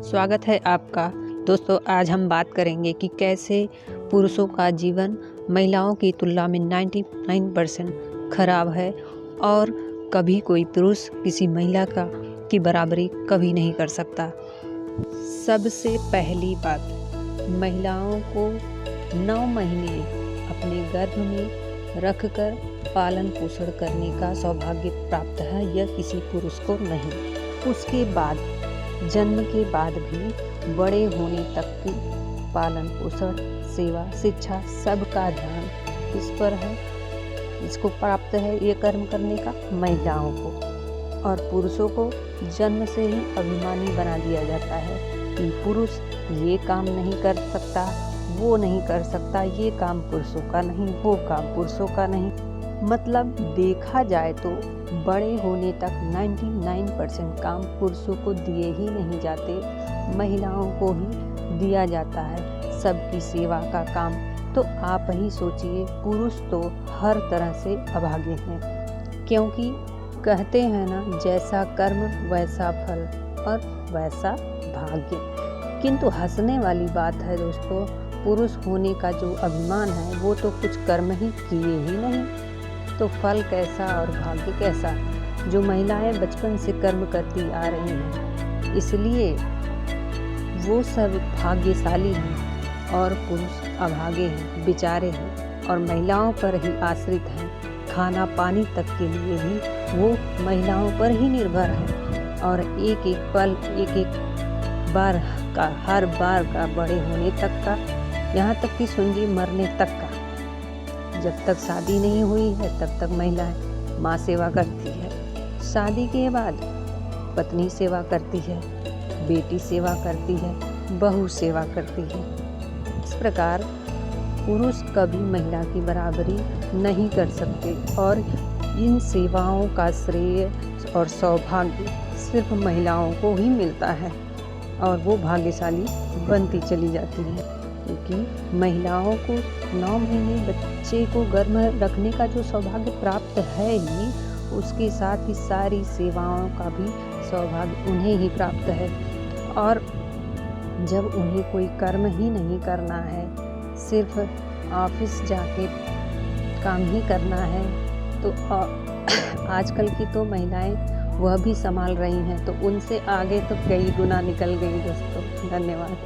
स्वागत है आपका। दोस्तों, आज हम बात करेंगे कि कैसे पुरुषों का जीवन महिलाओं की तुलना में 99% खराब है और कभी कोई पुरुष किसी महिला की बराबरी कभी नहीं कर सकता। सबसे पहली बात, महिलाओं को 9 महीने अपने गर्भ में रखकर पालन पोषण करने का सौभाग्य प्राप्त है, यह किसी पुरुष को नहीं। उसके बाद जन्म के बाद भी बड़े होने तक की पालन पोषण, सेवा, शिक्षा, सबका ध्यान इस पर है, इसको प्राप्त है ये कर्म करने का महिलाओं को। और पुरुषों को जन्म से ही अभिमानी बना दिया जाता है कि पुरुष ये काम नहीं कर सकता, वो नहीं कर सकता, ये काम पुरुषों का नहीं, वो काम पुरुषों का नहीं। मतलब देखा जाए तो बड़े होने तक 99% काम पुरुषों को दिए ही नहीं जाते, महिलाओं को ही दिया जाता है सबकी सेवा का काम। तो आप ही सोचिए, पुरुष तो हर तरह से अभागे हैं, क्योंकि कहते हैं ना, जैसा कर्म वैसा फल और वैसा भाग्य। किंतु हंसने वाली बात है दोस्तों, पुरुष होने का जो अभिमान है वो तो कुछ कर्म ही किए ही नहीं, तो फल कैसा और भाग्य कैसा। जो महिलाएं बचपन से कर्म करती आ रही हैं, इसलिए वो सब भाग्यशाली हैं और पुरुष अभागे हैं, बेचारे हैं और महिलाओं पर ही आश्रित हैं। खाना पानी तक के लिए भी वो महिलाओं पर ही निर्भर हैं और एक एक पल, एक एक बार का, हर बार का बड़े होने तक का, यहाँ तक कि सुनिए मरने तक का। जब तक शादी नहीं हुई है तब तक महिलाएं माँ सेवा करती है, शादी के बाद पत्नी सेवा करती है, बेटी सेवा करती है, बहू सेवा करती है। इस प्रकार पुरुष कभी महिला की बराबरी नहीं कर सकते और इन सेवाओं का श्रेय और सौभाग्य सिर्फ महिलाओं को ही मिलता है और वो भाग्यशाली बनती चली जाती है, क्योंकि महिलाओं को 9 महीने बच्चे को गर्भ में रखने का जो सौभाग्य प्राप्त है ही, उसके साथ ही सारी सेवाओं का भी सौभाग्य उन्हें ही प्राप्त है। और जब उन्हें कोई कर्म ही नहीं करना है, सिर्फ ऑफिस जाके काम ही करना है, तो आजकल की तो महिलाएं वह भी संभाल रही हैं, तो उनसे आगे तो कई गुना निकल गई दोस्तों। धन्यवाद।